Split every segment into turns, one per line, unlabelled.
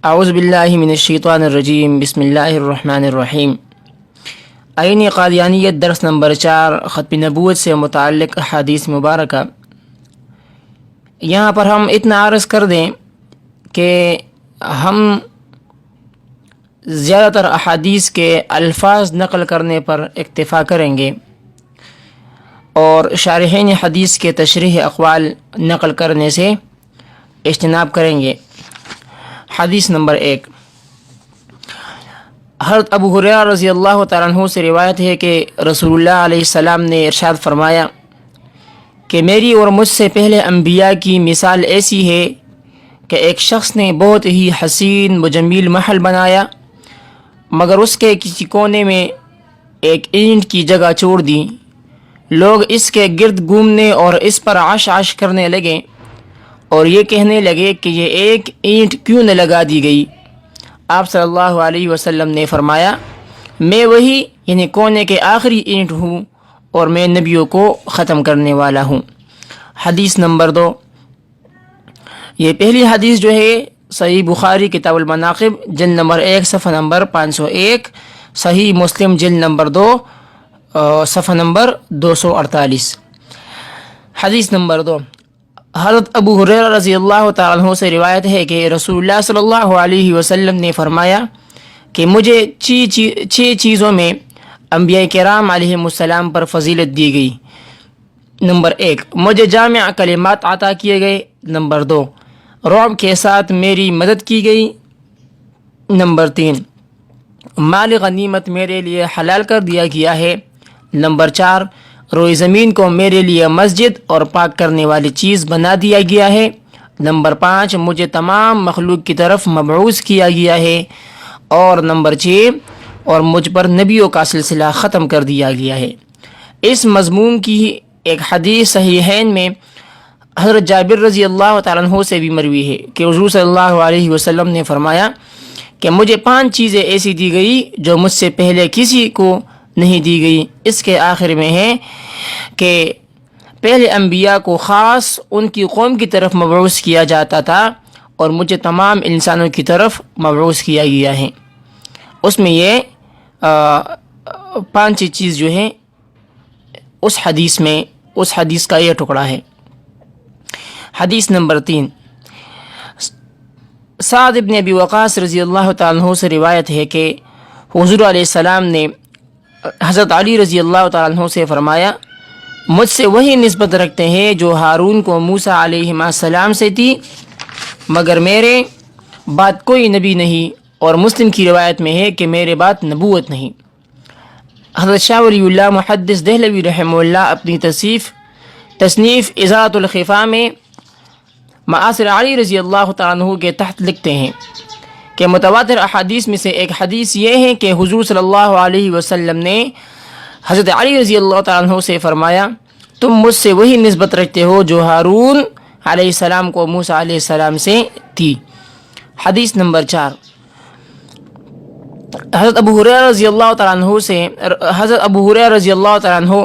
اعوذ باللہ من الشیطان الرجیم، بسم اللہ الرحمن الرحیم۔ آئین قادیانیت درس نمبر 4، ختم نبوت سے متعلق احادیث مبارکہ۔ یہاں پر ہم اتنا عرض کر دیں کہ ہم زیادہ تر احادیث کے الفاظ نقل کرنے پر اکتفا کریں گے اور شارحین حدیث کے تشریح اقوال نقل کرنے سے اجتناب کریں گے۔ حدیث نمبر 1، حضرت ابو ہریرہ رضی اللہ تعالیٰ عنہ سے روایت ہے کہ رسول اللہ علیہ السلام نے ارشاد فرمایا کہ میری اور مجھ سے پہلے انبیاء کی مثال ایسی ہے کہ ایک شخص نے بہت ہی حسین و جمیل محل بنایا، مگر اس کے کسی کونے میں ایک اینٹ کی جگہ چھوڑ دی۔ لوگ اس کے گرد گھومنے اور اس پر عش عش کرنے لگے اور یہ کہنے لگے کہ یہ ایک اینٹ کیوں نہ لگا دی گئی۔ آپ صلی اللہ علیہ وسلم نے فرمایا، میں وہی یعنی کونے کے آخری اینٹ ہوں اور میں نبیوں کو ختم کرنے والا ہوں۔ حدیث نمبر 2، یہ پہلی حدیث جو ہے صحیح بخاری کتاب المناقب جلد نمبر 1 صفحہ نمبر 501، صحیح مسلم جلد نمبر 2 صفحہ نمبر 248۔ حدیث نمبر 2، حضرت ابو ہریرہ رضی اللہ تعالیٰ عنہ سے روایت ہے کہ رسول اللہ صلی اللہ علیہ وسلم نے فرمایا کہ مجھے 6 چیزوں میں انبیاء کرام علیہم السلام پر فضیلت دی گئی۔ نمبر 1، مجھے جامع کلمات عطا کیے گئے۔ نمبر 2، رعب کے ساتھ میری مدد کی گئی۔ نمبر 3، مال غنیمت میرے لیے حلال کر دیا گیا ہے۔ نمبر 4، روئے زمین کو میرے لیے مسجد اور پاک کرنے والی چیز بنا دیا گیا ہے۔ نمبر 5، مجھے تمام مخلوق کی طرف مبعوث کیا گیا ہے۔ اور نمبر 6، اور مجھ پر نبیوں کا سلسلہ ختم کر دیا گیا ہے۔ اس مضمون کی ایک حدیث صحیحین میں حضرت جابر رضی اللہ تعالیٰ عنہ سے بھی مروی ہے کہ حضور صلی اللہ علیہ وسلم نے فرمایا کہ مجھے 5 چیزیں ایسی دی گئی جو مجھ سے پہلے کسی کو نہیں دی گئی۔ اس کے آخر میں ہے کہ پہلے انبیاء کو خاص ان کی قوم کی طرف مبعوث کیا جاتا تھا اور مجھے تمام انسانوں کی طرف مبعوث کیا گیا ہے۔ اس میں یہ 5 چیز جو ہے اس حدیث کا یہ ٹکڑا ہے۔ حدیث نمبر 3، سعد بن ابی وقاص رضی اللہ تعالیٰ عنہ سے روایت ہے کہ حضور علیہ السلام نے حضرت علی رضی اللہ تعالیٰ عنہ سے فرمایا، مجھ سے وہی نسبت رکھتے ہیں جو ہارون کو موسیٰ علیہ السلام سے تھی، مگر میرے بعد کوئی نبی نہیں۔ اور مسلم کی روایت میں ہے کہ میرے بعد نبوت نہیں۔ حضرت شاہ ولی اللہ محدث دہلوی رحمہ اللہ اپنی تصنیف ازالۃ الخفا میں معاصر علی رضی اللہ تعالیٰ عنہ کے تحت لکھتے ہیں کہ متواتر احادیث میں سے ایک حدیث یہ ہے کہ حضور صلی اللہ علیہ وسلم نے حضرت علی رضی اللہ تعالیٰ عنہ سے فرمایا، تم مجھ سے وہی نسبت رکھتے ہو جو ہارون علیہ السلام کو موسیٰ علیہ السلام سے تھی۔ حدیث نمبر 4، حضرت ابو ہریرہ رضی اللہ تعالیٰ عنہ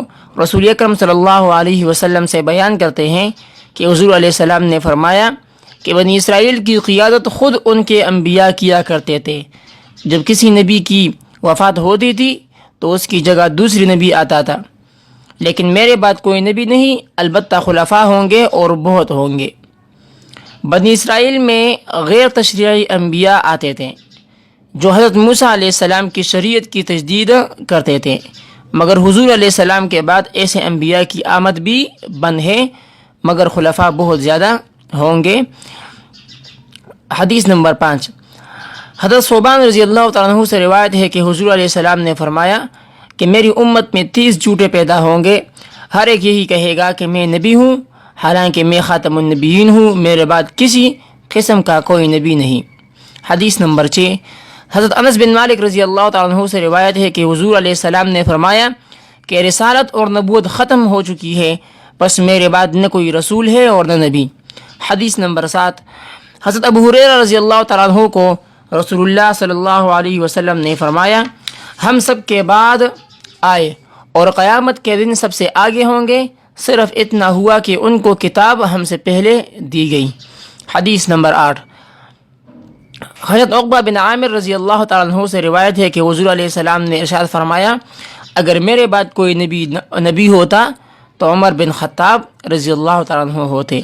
رسول اکرم صلی اللہ علیہ وسلم سے بیان کرتے ہیں کہ حضور علیہ السلام نے فرمایا کہ بنی اسرائیل کی قیادت خود ان کے انبیاء کیا کرتے تھے۔ جب کسی نبی کی وفات ہوتی تھی تو اس کی جگہ دوسری نبی آتا تھا، لیکن میرے بعد کوئی نبی نہیں، البتہ خلفاء ہوں گے اور بہت ہوں گے۔ بنی اسرائیل میں غیر تشریعی انبیاء آتے تھے جو حضرت موسیٰ علیہ السلام کی شریعت کی تجدید کرتے تھے، مگر حضور علیہ السلام کے بعد ایسے انبیاء کی آمد بھی بند ہے، مگر خلفاء بہت زیادہ ہوں گے۔ حدیث نمبر 5، حضرت صوبان رضی اللہ تعالیٰ عنہ سے روایت ہے کہ حضور علیہ السلام نے فرمایا کہ میری امت میں 30 جھوٹے پیدا ہوں گے، ہر ایک یہی کہے گا کہ میں نبی ہوں، حالانکہ میں خاتم النبیین ہوں، میرے بعد کسی قسم کا کوئی نبی نہیں۔ حدیث نمبر 6، حضرت انس بن مالک رضی اللہ تعالیٰ عنہ سے روایت ہے کہ حضور علیہ السلام نے فرمایا کہ رسالت اور نبوت ختم ہو چکی ہے، بس میرے بعد نہ کوئی رسول ہے اور نہ نبی۔ حدیث نمبر 7، حضرت ابو ہریرہ رضی اللہ تعالیٰ عنہ کو رسول اللہ صلی اللہ علیہ وسلم نے فرمایا، ہم سب کے بعد آئے اور قیامت کے دن سب سے آگے ہوں گے، صرف اتنا ہوا کہ ان کو کتاب ہم سے پہلے دی گئی۔ حدیث نمبر 8، حضرت عقبہ بن عامر رضی اللہ تعالیٰ عنہ سے روایت ہے کہ حضور علیہ السلام نے ارشاد فرمایا، اگر میرے بعد کوئی نبی ہوتا تو عمر بن خطاب رضی اللہ تعالیٰ عنہ ہوتے۔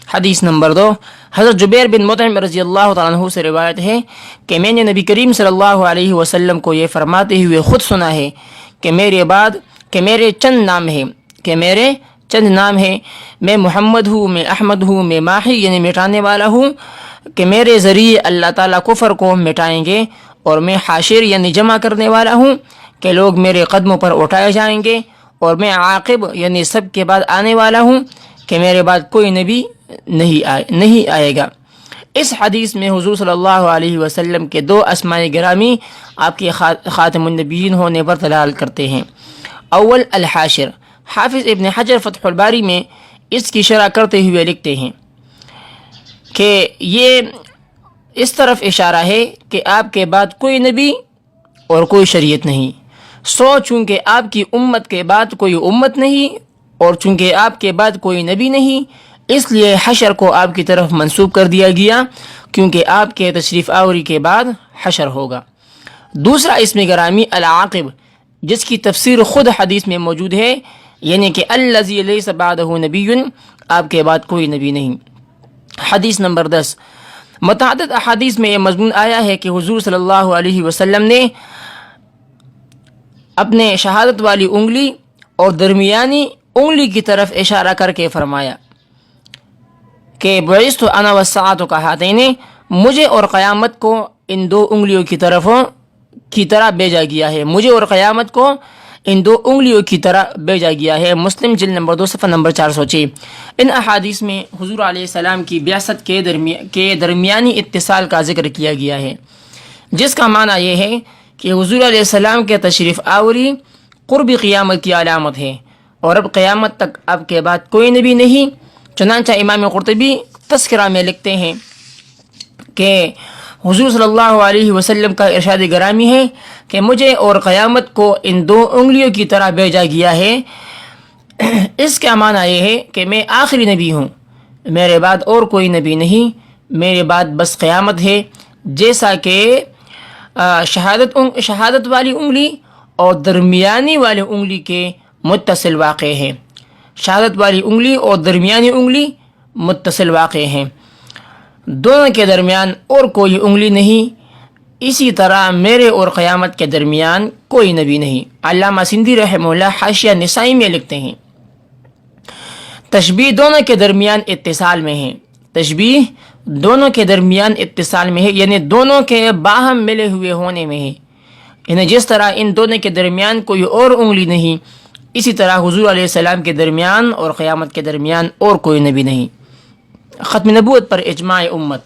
حدیث نمبر 2، حضرت جبیر بن مطعم رضی اللہ تعالیٰ عنہ سے روایت ہے کہ میں نے نبی کریم صلی اللہ علیہ وسلم کو یہ فرماتے ہوئے خود سنا ہے کہ میرے چند نام ہیں، میں محمد ہوں، میں احمد ہوں، میں ماحی یعنی مٹانے والا ہوں، کہ میرے ذریعے اللہ تعالیٰ کفر کو مٹائیں گے، اور میں حاشر یعنی جمع کرنے والا ہوں کہ لوگ میرے قدموں پر اٹھائے جائیں گے، اور میں عاقب یعنی سب کے بعد آنے والا ہوں کہ میرے بعد کوئی نبی نہیں آئے گا۔ اس حدیث میں حضور صلی اللہ علیہ وسلم کے 2 اسماء گرامی آپ کے خاتم النبیین ہونے پر دلالت کرتے ہیں۔ اول، الحاشر۔ حافظ ابن حجر فتح الباری میں اس کی شرح کرتے ہوئے لکھتے ہیں کہ یہ اس طرف اشارہ ہے کہ آپ کے بعد کوئی نبی اور کوئی شریعت نہیں، چونکہ آپ کی امت کے بعد کوئی امت نہیں، اور چونکہ آپ کے بعد کوئی نبی نہیں، اس لیے حشر کو آپ کی طرف منسوب کر دیا گیا، کیونکہ آپ کے تشریف آوری کے بعد حشر ہوگا۔ دوسرا اسم گرامی العاقب، جس کی تفسیر خود حدیث میں موجود ہے، یعنی کہ الذی لیس بعدہ نبی، آپ کے بعد کوئی نبی نہیں۔ حدیث نمبر 10، متعدد احادیث میں یہ مضمون آیا ہے کہ حضور صلی اللہ علیہ وسلم نے اپنے شہادت والی انگلی اور درمیانی انگلی کی طرف اشارہ کر کے فرمایا کہ بعثت انا والساعۃ کہاتین، مجھے اور قیامت کو ان 2 انگلیوں کی طرح بھیجا گیا ہے، مجھے اور قیامت کو ان 2 انگلیوں کی طرح بھیجا گیا ہے۔ مسلم جلد نمبر 2 صفحہ نمبر 406۔ ان احادیث میں حضور علیہ السلام کی بعثت کے درمیانی اتصال کا ذکر کیا گیا ہے، جس کا معنی یہ ہے کہ حضور علیہ السلام کے تشریف آوری قرب قیامت کی علامت ہے، اور اب قیامت تک آپ کے بعد کوئی نبی نہیں۔ چنانچہ امام قرطبی تذکرہ میں لکھتے ہیں کہ حضور صلی اللہ علیہ وسلم کا ارشاد گرامی ہے کہ مجھے اور قیامت کو ان 2 انگلیوں کی طرح بھیجا گیا ہے۔ اس کا معنی یہ ہے کہ میں آخری نبی ہوں، میرے بعد اور کوئی نبی نہیں، میرے بعد بس قیامت ہے، جیسا کہ شہادت والی انگلی اور درمیانی والی انگلی کے متصل واقع ہیں، شہادت والی انگلی اور درمیانی انگلی متصل واقع ہیں، دونوں کے درمیان اور کوئی انگلی نہیں، اسی طرح میرے اور قیامت کے درمیان کوئی نبی نہیں۔ علامہ سندھی رحمہ اللہ حاشیہ نسائی میں لکھتے ہیں، تشبیہ دونوں کے درمیان اتصال میں ہے، تشبیہ دونوں کے درمیان اتصال میں ہے، یعنی دونوں کے باہم ملے ہوئے ہونے میں ہے، یعنی جس طرح ان دونوں کے درمیان کوئی اور انگلی نہیں، اسی طرح حضور علیہ السلام کے درمیان اور قیامت کے درمیان اور کوئی نبی نہیں۔ ختم نبوت پر اجماع امت۔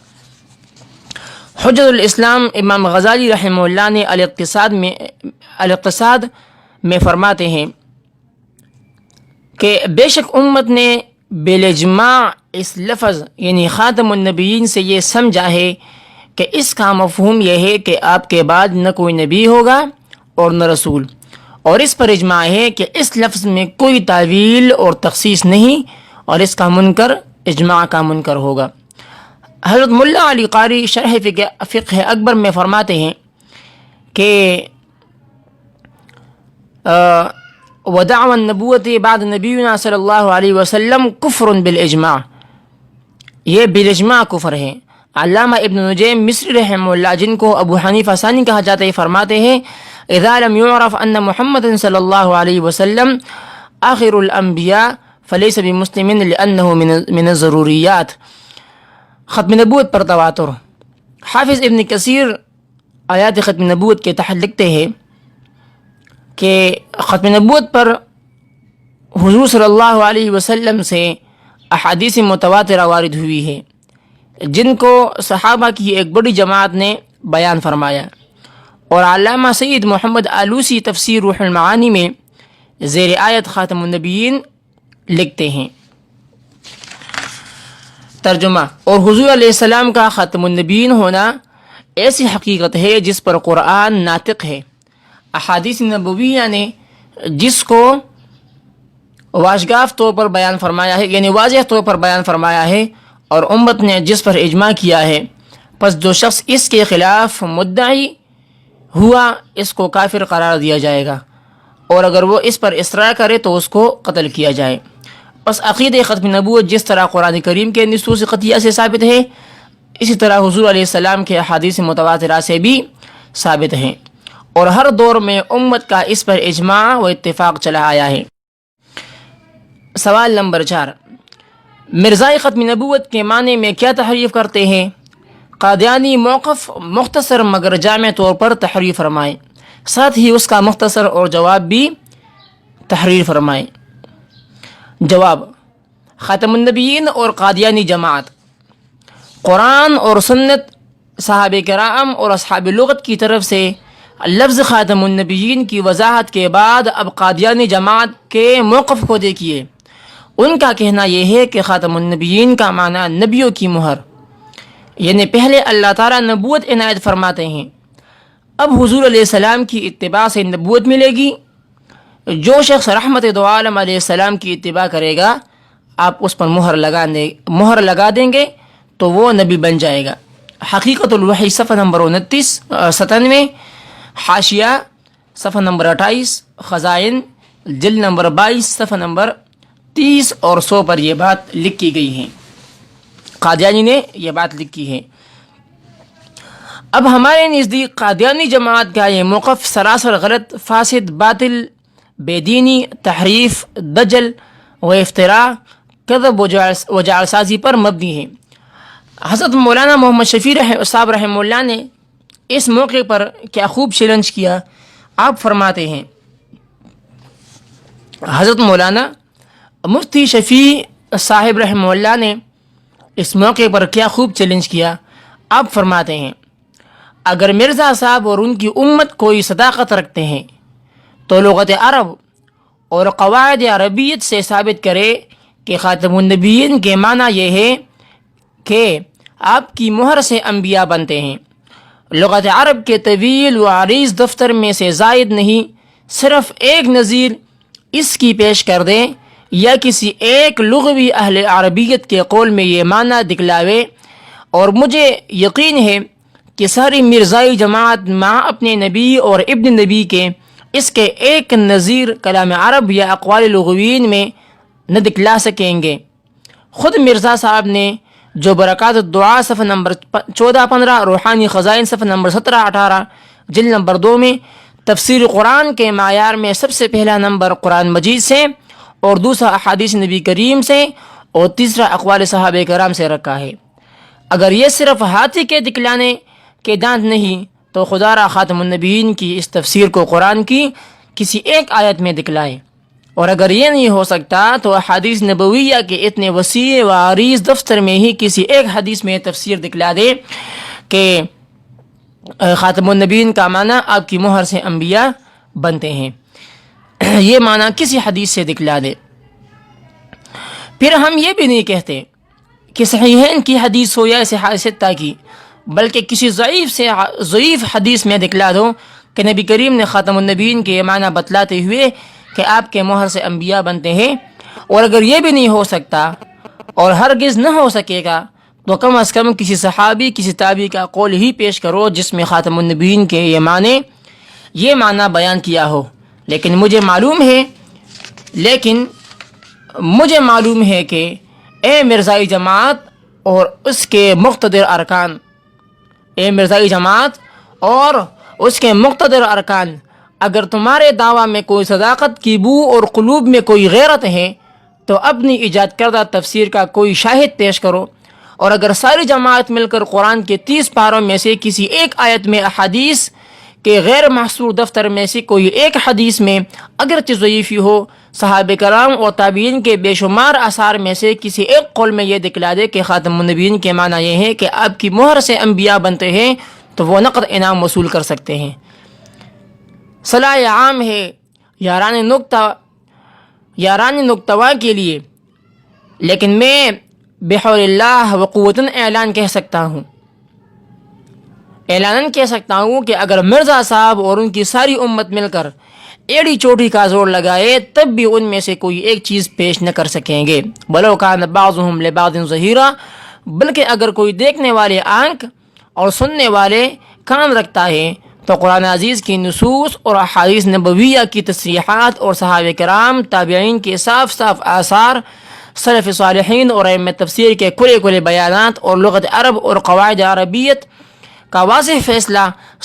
حجت الاسلام امام غزالی رحمہ اللہ نے الاقتصاد میں فرماتے ہیں کہ بے شک امت نے بالاجماع اس لفظ یعنی خاتم النبیین سے یہ سمجھا ہے کہ اس کا مفہوم یہ ہے کہ آپ کے بعد نہ کوئی نبی ہوگا اور نہ رسول، اور اس پر اجماع ہے کہ اس لفظ میں کوئی تعویل اور تخصیص نہیں، اور اس کا منکر اجماع کا منکر ہوگا۔ حضرت ملا علی قاری شرح فقہ اکبر میں فرماتے ہیں کہ ودعوى النبوة بعد نبینا صلی اللہ علیہ وسلم کفر بالاجماع، یہ بالاجماع کفر ہے۔ علامہ ابن نجیم مصری رحمہ اللہ، جن کو ابو حنیفہ ثانی کہا جاتا ہے، فرماتے ہیں اذا لم يعرف ان محمد صلی اللہ علیہ وسلم آخر الانبیاء فلیس بمسلم لانه من الضروریات۔ ختم نبوت پر تواتر۔ حافظ ابن کثیر آیات ختم نبوت کے تحت لکھتے ہیں کہ ختم نبوت پر حضور صلی اللہ علیہ وسلم سے احادیث متواترہ وارد ہوئی ہے، جن کو صحابہ کی ایک بڑی جماعت نے بیان فرمایا، اور علامہ سید محمد آلوسی تفسیر روح المعانی میں زیر آیت خاتم النبیین لکھتے ہیں۔ ترجمہ۔ اور حضور علیہ السلام کا خاتم النبیین ہونا ایسی حقیقت ہے جس پر قرآن ناطق ہے، احادیث نبویہ نے جس کو واشگاف طور پر بیان فرمایا ہے، یعنی واضح طور پر بیان فرمایا ہے، اور امت نے جس پر اجماع کیا ہے، پس جو شخص اس کے خلاف مدعی ہوا اس کو کافر قرار دیا جائے گا، اور اگر وہ اس پر اصرار کرے تو اس کو قتل کیا جائے۔ پس عقید ختم نبوت جس طرح قرآن کریم کے نصوص قطعیہ سے ثابت ہے، اسی طرح حضور علیہ السلام کے احادیث متواترہ سے بھی ثابت ہیں، اور ہر دور میں امت کا اس پر اجماع و اتفاق چلا آیا ہے۔ سوال نمبر 4، مرزائی ختم نبوت کے معنی میں کیا تحریف کرتے ہیں؟ قادیانی موقف مختصر مگر جامع طور پر تحریر فرمائیں، ساتھ ہی اس کا مختصر اور جواب بھی تحریر فرمائیں۔ جواب: خاتم النبیین اور قادیانی جماعت قرآن اور سنت، صحابہ کرام اور اصحاب لغت کی طرف سے لفظ خاتم النبیین کی وضاحت کے بعد اب قادیانی جماعت کے موقف کو دیکھیے۔ ان کا کہنا یہ ہے کہ خاتم النبیین کا معنی نبیوں کی مہر، یعنی پہلے اللہ تعالیٰ نبوت عنایت فرماتے ہیں، اب حضور علیہ السلام کی اتباع سے نبوت ملے گی۔ جو شخص رحمت دو عالم علیہ السلام کی اتباع کرے گا، آپ اس پر مہر لگا دیں گے تو وہ نبی بن جائے گا۔ حقیقت الوحی صفحہ نمبر 97، حاشیہ صفحہ نمبر 28، خزائن جلد نمبر 22 صفحہ نمبر 30 اور 100 پر یہ بات لکھی گئی ہے، قادیانی نے یہ بات لکھی ہے۔ اب ہمارے نزدیک قادیانی جماعت کا یہ موقف سراسر غلط، فاسد، باطل، بے دینی، تحریف، دجل و افتراء، کذب و جعل سازی پر مبنی ہے۔ حضرت مولانا محمد شفیع صاحب رحمہ اللہ نے اس موقع پر کیا خوب چیلنج کیا۔ آپ فرماتے ہیں، حضرت مولانا مفتی شفیع صاحب رحمہ اللہ نے اس موقع پر کیا خوب چیلنج کیا۔ آپ فرماتے ہیں، اگر مرزا صاحب اور ان کی امت کوئی صداقت رکھتے ہیں تو لغت عرب اور قواعد عربیت سے ثابت کرے کہ خاتم النبیین کے معنی یہ ہے کہ آپ کی مہر سے انبیاء بنتے ہیں۔ لغت عرب کے طویل و عریض دفتر میں سے زائد نہیں، صرف ایک نظیر اس کی پیش کر دیں یا کسی ایک لغوی اہل عربیت کے قول میں یہ معنی دکھلاوے، اور مجھے یقین ہے کہ ساری مرزائی جماعت مع اپنے نبی اور ابن نبی کے اس کے ایک نظیر کلام عرب یا اقوال لغوین میں نہ دکھلا سکیں گے۔ خود مرزا صاحب نے جو برکات الدعا صفحہ نمبر 14-15، روحانی خزائن صفحہ نمبر 17-18، جلد نمبر 2 میں تفسیر قرآن کے معیار میں سب سے پہلا نمبر قرآن مجید سے، اور دوسرا احادیث نبی کریم سے، اور تیسرا اقوال صحابہ کرام سے رکھا ہے۔ اگر یہ صرف ہاتھی کے دکھلانے کے دانت نہیں تو خدا را خاتم النبیین کی اس تفسیر کو قرآن کی کسی ایک آیت میں دکھلائے، اور اگر یہ نہیں ہو سکتا تو احادیث نبویہ کے اتنے وسیع و عریض دفتر میں ہی کسی ایک حدیث میں تفسیر دکھلا دے کہ خاتم النبیین کا معنی آپ کی مہر سے انبیاء بنتے ہیں، یہ معنی کسی حدیث سے دکھلا دے۔ پھر ہم یہ بھی نہیں کہتے کہ صحیحین کی حدیث ہو یا صحاح ستہ کی، بلکہ کسی ضعیف حدیث میں دکھلا دو کہ نبی کریم نے خاتم النبیین کے معنی بتلاتے ہوئے کہ آپ کے مہر سے انبیاء بنتے ہیں، اور اگر یہ بھی نہیں ہو سکتا اور ہرگز نہ ہو سکے گا تو کم از کم کسی صحابی کسی تابعی کا قول ہی پیش کرو جس میں خاتم النبیین کے یہ معنی بیان کیا ہو۔ لیکن مجھے معلوم ہے کہ اے مرزائی جماعت اور اس کے مقتدر ارکان، اگر تمہارے دعویٰ میں کوئی صداقت کی بو اور قلوب میں کوئی غیرت ہے تو اپنی ایجاد کردہ تفسیر کا کوئی شاہد پیش کرو، اور اگر ساری جماعت مل کر قرآن کے 30 پاروں میں سے کسی ایک آیت میں احادیث کے غیر محصور دفتر میں سے کوئی ایک حدیث میں اگرچہ ضعیفی ہو، صحابہ کرام اور تابعین کے بے شمار آثار میں سے کسی ایک قول میں یہ دکھلا دے کہ خاتم النبیین کے معنی یہ ہے کہ آپ کی مہر سے انبیاء بنتے ہیں، تو وہ نقد انعام وصول کر سکتے ہیں۔ صلاح عام ہے یاران نکتوا کے لیے، لیکن میں بحول اللہ و قوتاً اعلان کہہ سکتا ہوں کہ اگر مرزا صاحب اور ان کی ساری امت مل کر ایڑی چوٹی کا زور لگائے تب بھی ان میں سے کوئی ایک چیز پیش نہ کر سکیں گے، ولو کان بعضهم لبعض ظہیرا، بلکہ اگر کوئی دیکھنے والے آنکھ اور سننے والے کان رکھتا ہے تو قرآن عزیز کی نصوص اور احادیث نبویہ کی تصریحات اور صحابہ کرام تابعین کے صاف صاف آثار، سلف صالحین اور ائمہ تفسیر کے کھلے کھلے بیانات اور لغت عرب اور قواعد عربیت کا واضح فیصلہ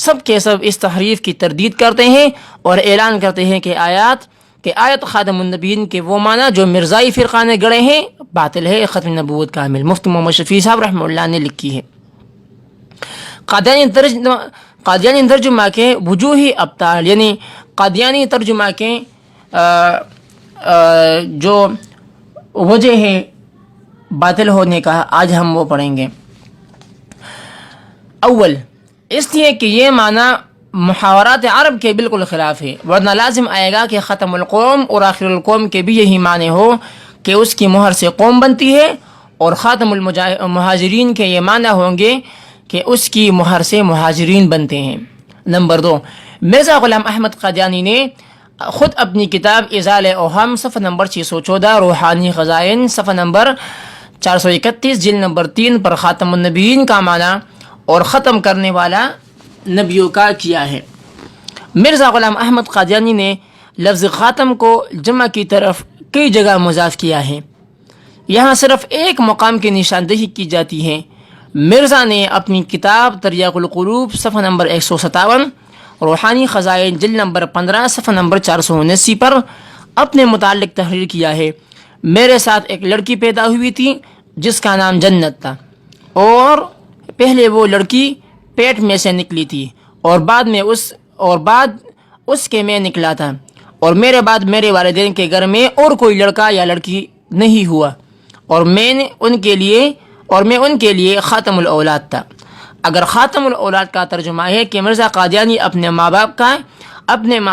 سب کے سب اس تحریف کی تردید کرتے ہیں اور اعلان کرتے ہیں کہ آیت خاتم النبیین کے وہ معنی جو مرزائی فرقہ نے گڑے ہیں باطل ہے، ختم نبوت کامل۔ مفتی محمد شفیع صاحب رحمہ اللہ نے لکھی ہے۔ قادیانی ترجمہ کے وجوہی ابطال، یعنی قادیانی ترجمہ کے جو وجہ ہے باطل ہونے کا، آج ہم وہ پڑھیں گے۔ اول، اس لیے کہ یہ معنی محاورات عرب کے بالکل خلاف ہے، ورنہ لازم آئے گا کہ ختم القوم اور آخر القوم کے بھی یہی معنی ہو کہ اس کی مہر سے قوم بنتی ہے، اور خاتم المہاجرین کے یہ معنی ہوں گے کہ اس کی مہر سے مہاجرین بنتے ہیں۔ نمبر 2، مرزا غلام احمد قادیانی نے خود اپنی کتاب ازالہ اوہام صفحہ نمبر 614، روحانی خزائن صفحہ نمبر 431، جلد نمبر 3 پر خاتم النبیین کا معنی اور ختم کرنے والا نبیوں کا کیا ہے۔ مرزا غلام احمد قادیانی نے لفظ خاتم کو جمع کی طرف کئی جگہ مضاف کیا ہے، یہاں صرف ایک مقام کی نشاندہی کی جاتی ہے۔ مرزا نے اپنی کتاب تریاق القلوب صفحہ نمبر 157، روحانی خزائن جلد نمبر 15 صفحہ نمبر 479 پر اپنے متعلق تحریر کیا ہے: میرے ساتھ ایک لڑکی پیدا ہوئی تھی جس کا نام جنت تھا، اور پہلے وہ لڑکی پیٹ میں سے نکلی تھی اور بعد اس کے میں نکلا تھا، اور میرے بعد میرے والدین کے گھر میں اور کوئی لڑکا یا لڑکی نہیں ہوا، اور میں ان کے لیے خاتم الاولاد تھا۔ اگر خاتم الاولاد کا ترجمہ ہے کہ مرزا قادیانی اپنے ماں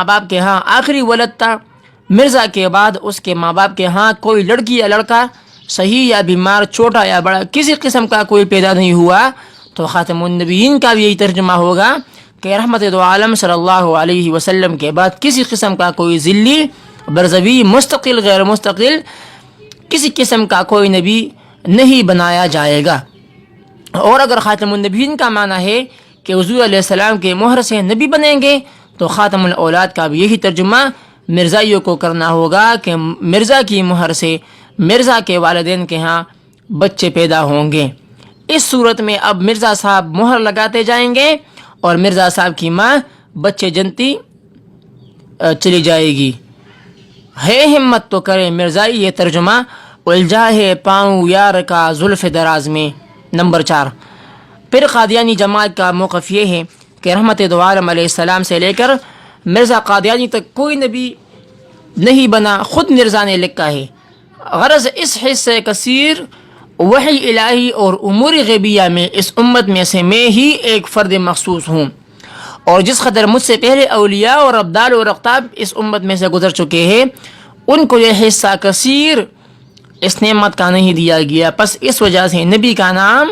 باپ کے ہاں آخری ولد تھا، مرزا کے بعد اس کے ماں باپ کے ہاں کوئی لڑکی یا لڑکا صحیح یا بیمار، چھوٹا یا بڑا، کسی قسم کا کوئی پیدا نہیں ہوا، تو خاتم النبیین کا بھی یہی ترجمہ ہوگا کہ رحمت دو عالم صلی اللہ علیہ وسلم کے بعد کسی قسم کا کوئی ذلی، برزوی، مستقل، غیر مستقل، کسی قسم کا کوئی نبی نہیں بنایا جائے گا۔ اور اگر خاتم النبیین کا معنی ہے کہ حضور علیہ السلام کے مہر سے نبی بنیں گے، تو خاتم الاولاد کا بھی یہی ترجمہ مرزائیوں کو کرنا ہوگا کہ مرزا کی مہر سے مرزا کے والدین کے ہاں بچے پیدا ہوں گے۔ اس صورت میں اب مرزا صاحب مہر لگاتے جائیں گے اور مرزا صاحب کی ماں بچے جنتی چلی جائے گی۔ ہے ہمت تو کرے مرزائی یہ ترجمہ، الجھا ہے پاؤں یار کا زلف دراز میں۔ نمبر 4، پھر قادیانی جماعت کا موقف یہ ہے کہ رحمت دو عالم علیہ السلام سے لے کر مرزا قادیانی تک کوئی نبی نہیں بنا، خود مرزا نے لکھا ہے۔ غرض اس حصے کثیر وحی الہی اور امور غیبیہ میں اس امت میں سے میں ہی ایک فرد مخصوص ہوں، اور جس قدر مجھ سے پہلے اولیاء اور ابدال اور اقطاب اس امت میں سے گزر چکے ہیں، ان کو یہ حصہ کثیر اس نعمت کا نہیں دیا گیا، پس اس وجہ سے نبی کا نام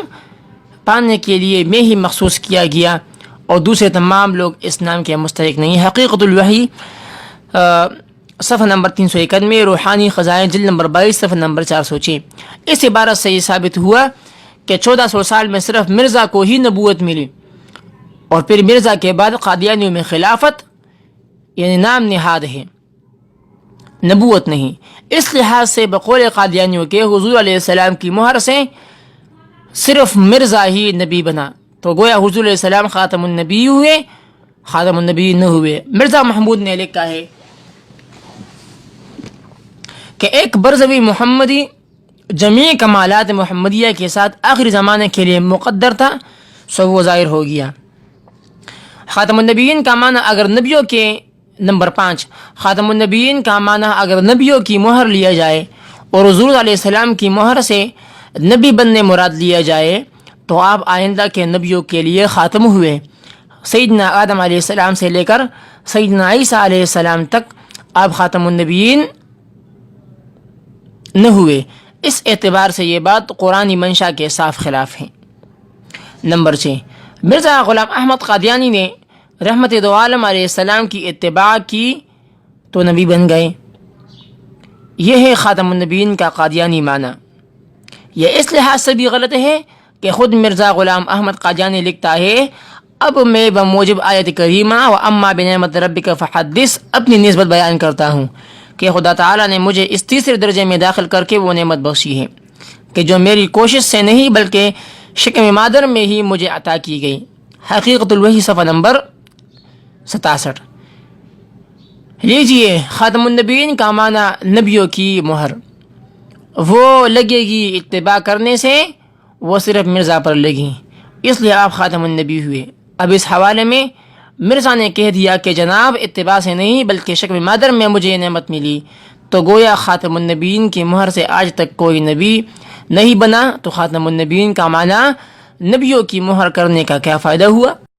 پانے کے لیے میں ہی مخصوص کیا گیا، اور دوسرے تمام لوگ اس نام کے مستحق نہیں۔ حقیقت الوحی صفحہ نمبر 391، روحانی خزائن جلد نمبر 22 صفحہ نمبر 406۔ اس عبارت سے یہ ثابت ہوا کہ 1400 سال میں صرف مرزا کو ہی نبوت ملی، اور پھر مرزا کے بعد قادیانیوں میں خلافت یعنی نام نہاد ہے، نبوت نہیں۔ اس لحاظ سے بقول قادیانیوں کے حضور علیہ السلام کی مہر سے صرف مرزا ہی نبی بنا، تو گویا حضور علیہ السلام خاتم النبی ہوئے، خاتم النبی نہ ہوئے۔ مرزا محمود نے لکھا ہے کہ ایک برزوی محمدی جمیع کمالات محمدیہ کے ساتھ آخری زمانے کے لیے مقدر تھا، سو وہ ظاہر ہو گیا۔ خاتم النبیین کا معنی اگر نبیوں کے نمبر 5، خاتم النبیین کا معنی اگر نبیوں کی مہر لیا جائے اور حضور علیہ السلام کی مہر سے نبی بننے مراد لیا جائے، تو آپ آئندہ کے نبیوں کے لیے خاتم ہوئے۔ سیدنا آدم علیہ السلام سے لے کر سیدنا عیسیٰ علیہ السلام تک آپ خاتم النبیین نہ ہوئے۔ اس اعتبار سے یہ بات قرآنی منشا کے صاف خلاف ہے۔ نمبر 6، مرزا غلام احمد قادیانی نے رحمت دو عالم علیہ السلام کی اتباع کی تو نبی بن گئے، یہ ہے خاتم النبیین کا قادیانی معنی۔ یہ اس لحاظ سے بھی غلط ہے کہ خود مرزا غلام احمد قادیانی لکھتا ہے، اب میں بموجب آیت کریمہ و اما بنعمت ربک فحدث اپنی نسبت بیان کرتا ہوں کہ خدا تعالیٰ نے مجھے اس تیسرے درجے میں داخل کر کے وہ نعمت بخشی ہے کہ جو میری کوشش سے نہیں بلکہ شکم مادر میں ہی مجھے عطا کی گئی۔ حقیقت الوحی صفحہ نمبر 67۔ لیجئے، خاتم النبیین کا معنی نبیوں کی مہر، وہ لگے گی اتباع کرنے سے، وہ صرف مرزا پر لگی، اس لیے آپ خاتم النبی ہوئے۔ اب اس حوالے میں مرزا نے کہہ دیا کہ جناب اتباع سے نہیں بلکہ شکم مادر میں مجھے یہ نعمت ملی، تو گویا خاتم النبیین کی مہر سے آج تک کوئی نبی نہیں بنا، تو خاتم النبیین کا معنی نبیوں کی مہر کرنے کا کیا فائدہ ہوا؟